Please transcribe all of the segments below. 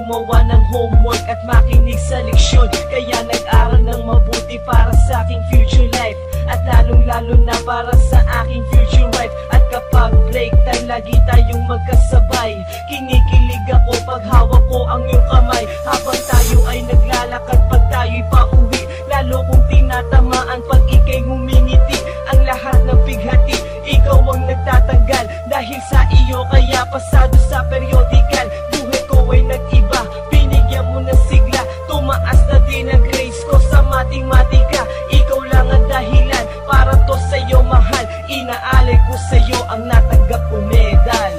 gumawa ng homework at makinig sa leksyon. Kaya nag-aral ng mabuti para sa aking future life, at lalong-lalo na para sa aking future wife. At kapag break time, lagi tayong magkasabay. Kinikilig ako pag hawak ko ang iyong kamay, habang tayo ay naglalakad pag tayo'y pauwi. Lalo kong tinatamaan pag ika'y ngumingiti. Ang lahat ng bighati, ikaw ang nagtatanggal. Dahil sa iyo kaya pasado sa periodical. Buhay ko ay nag-iba, binigyan mo ng sigla. Tumaas na din ang grades ko sa matematika. Ikaw lang ang dahilan para to sa'yo mahal. Inaalay ko sa'yo ang natanggap kong medal.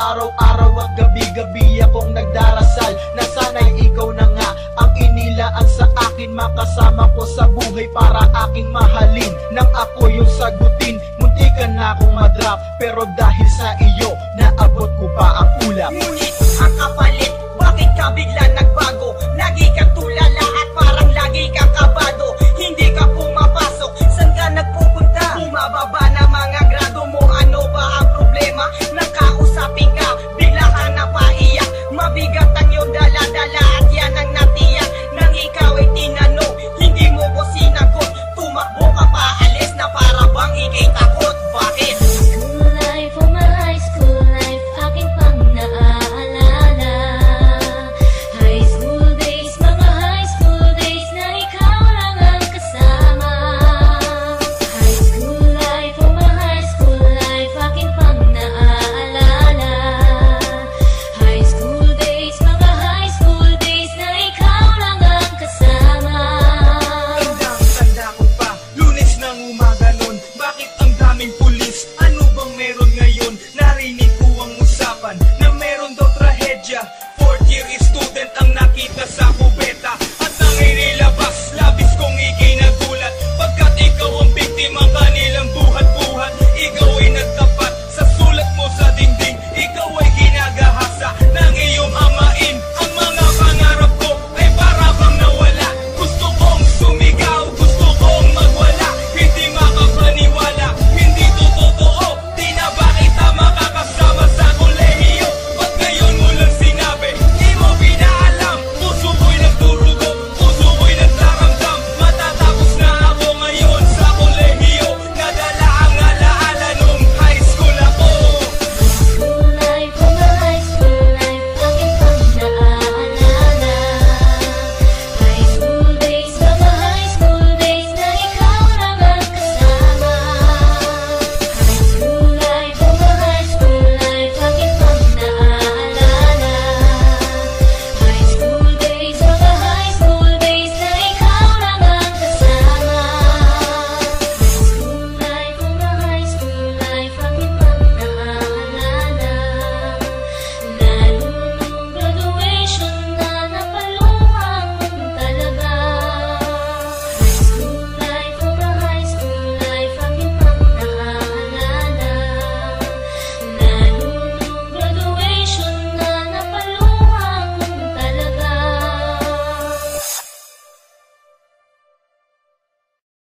Araw-araw at gabi-gabi akong nagdarasal na sana'y ikaw na nga ang inilaan sa akin. Makasama ko sa buhay para aking mahalin. Nang ako yung sagutin, muntikan na akong madrop, pero dahil sa iyo, naabot ko pa ang ulap. Ngunit ang kapalit, bakit ka bigla nagbago? Lagi kang tulala at parang lagi kang kabado. Hindi ka pumapasok, saan ka nagpupunta? Bumababa na mga grado mo, ano ba ang problema? Nakausapin ka, bigla ka napaiyak. Mabigat ang iyong dala-dala at yan ang natiyak. Nang ikaw ay tinanong, hindi mo ko sinagot. Tumakbo ka pa, alis na para bang ikay takot. Bakit? School life, oh my high school life, aking pang naaalala. High school days, mga high school days na ikaw lang ang kasama. High school life, oh my high school life, aking pang naaalala. High school days, mga high school days na ikaw lang ang kasama. Tanda ko pa, Lunes ng umaga nun. Bakit ang daming pulis? Ano bang meron ngayon? Narinig ko ang usapan na